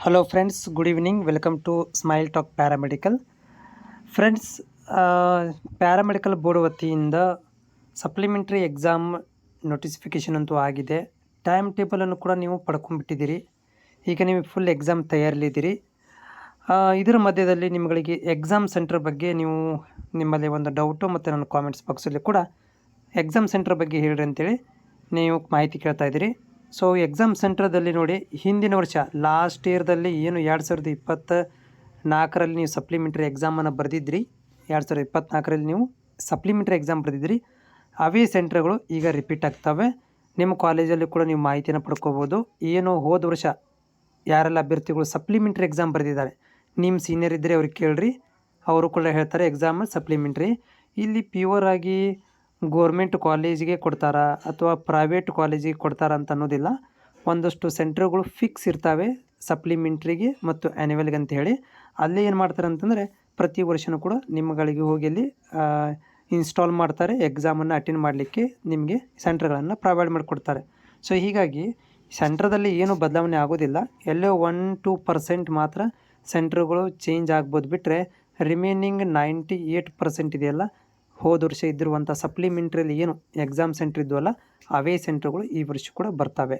Hello friends, good evening. Welcome to smile talk paramedical. Friends, paramedical board ವತಿಯಿಂದ supplementary exam notification ಅಂತೂ ಆಗಿದೆ. Time ಟೇಬಲನ್ನು ಕೂಡ ನೀವು ಪಡ್ಕೊಂಡ್ಬಿಟ್ಟಿದ್ದೀರಿ. ಈಗ ನೀವು ಫುಲ್ ಎಕ್ಸಾಮ್ ತಯಾರಿಲಿದ್ದೀರಿ. ಇದರ ಮಧ್ಯದಲ್ಲಿ ನಿಮ್ಮಗಳಿಗೆ ಎಕ್ಸಾಮ್ ಸೆಂಟರ್ ಬಗ್ಗೆ ನಿಮ್ಮಲ್ಲಿ ಒಂದು ಡೌಟು ಮತ್ತು ನನ್ನ ಕಾಮೆಂಟ್ಸ್ ಬಾಕ್ಸಲ್ಲಿ ಕೂಡ ಎಕ್ಸಾಮ್ ಸೆಂಟರ್ ಬಗ್ಗೆ ಹೇಳ್ರಿ ಅಂತೇಳಿ ನೀವು ಮಾಹಿತಿ ಕೇಳ್ತಾ ಇದ್ದೀರಿ. ಸೊ ಎಕ್ಸಾಮ್ ಸೆಂಟ್ರದಲ್ಲಿ ನೋಡಿ, ಹಿಂದಿನ ವರ್ಷ ಲಾಸ್ಟ್ ಇಯರ್ದಲ್ಲಿ ಏನು 2024ರಲ್ಲಿ ನೀವು ಸಪ್ಲಿಮೆಂಟ್ರಿ ಎಕ್ಸಾಮನ್ನು ಬರೆದಿದ್ರಿ, 2024ರಲ್ಲಿ ನೀವು ಸಪ್ಲಿಮೆಂಟ್ರಿ ಎಕ್ಸಾಮ್ ಬರೆದಿದ್ರಿ, ಅವೇ ಸೆಂಟ್ರ್ಗಳು ಈಗ ರಿಪೀಟ್ ಆಗ್ತವೆ. ನಿಮ್ಮ ಕಾಲೇಜಲ್ಲಿ ಕೂಡ ನೀವು ಮಾಹಿತಿಯನ್ನು ಪಡ್ಕೋಬೋದು. ಏನು ಹೋದ ವರ್ಷ ಯಾರೆಲ್ಲ ಅಭ್ಯರ್ಥಿಗಳು ಸಪ್ಲಿಮೆಂಟ್ರಿ ಎಕ್ಸಾಮ್ ಬರೆದಿದ್ದಾರೆ, ನಿಮ್ಮ ಸೀನಿಯರ್ ಇದ್ದರೆ ಅವ್ರಿಗೆ ಕೇಳ್ರಿ, ಅವರು ಕೂಡ ಹೇಳ್ತಾರೆ ಎಕ್ಸಾಮ್ ಸಪ್ಲಿಮೆಂಟ್ರಿ. ಇಲ್ಲಿ ಪ್ಯೂರ್ ಆಗಿ ಗೋರ್ಮೆಂಟ್ ಕಾಲೇಜಿಗೆ ಕೊಡ್ತಾರಾ ಅಥವಾ ಪ್ರೈವೇಟ್ ಕಾಲೇಜಿಗೆ ಕೊಡ್ತಾರಾ ಅಂತ ಅನ್ನೋದಿಲ್ಲ. ಒಂದಷ್ಟು ಸೆಂಟ್ರ್ಗಳು ಫಿಕ್ಸ್ ಇರ್ತವೆ ಸಪ್ಲಿಮೆಂಟ್ರಿಗೆ ಮತ್ತು ಆ್ಯನ್ಯುವಲ್ಗೆ ಅಂತ ಹೇಳಿ. ಅಲ್ಲೇ ಏನು ಮಾಡ್ತಾರೆ ಅಂತಂದರೆ, ಪ್ರತಿ ವರ್ಷವೂ ಕೂಡ ನಿಮ್ಮಗಳಿಗೆ ಹೋಗಿ ಅಲ್ಲಿ ಇನ್ಸ್ಟಾಲ್ ಮಾಡ್ತಾರೆ. ಎಕ್ಸಾಮನ್ನು ಅಟೆಂಡ್ ಮಾಡಲಿಕ್ಕೆ ನಿಮಗೆ ಸೆಂಟ್ರ್ಗಳನ್ನು ಪ್ರೊವೈಡ್ ಮಾಡಿಕೊಡ್ತಾರೆ. ಸೊ ಹೀಗಾಗಿ ಸೆಂಟ್ರದಲ್ಲಿ ಏನು ಬದಲಾವಣೆ ಆಗೋದಿಲ್ಲ. ಎಲ್ಲೋ 1-2% ಮಾತ್ರ ಸೆಂಟ್ರ್ಗಳು ಚೇಂಜ್ ಆಗ್ಬೋದು ಬಿಟ್ಟರೆ, ರಿಮೈನಿಂಗ್ 98% ಇದೆಯಲ್ಲ, ಹೋದ ವರ್ಷ ಇದ್ದಿರುವಂಥ ಸಪ್ಲಿಮೆಂಟ್ರಿಯಲ್ಲಿ ಏನು ಎಕ್ಸಾಮ್ ಸೆಂಟ್ರ್ ಇದ್ವಲ್ಲ, ಅವೇ ಸೆಂಟ್ರ್ಗಳು ಈ ವರ್ಷ ಕೂಡ ಬರ್ತವೆ.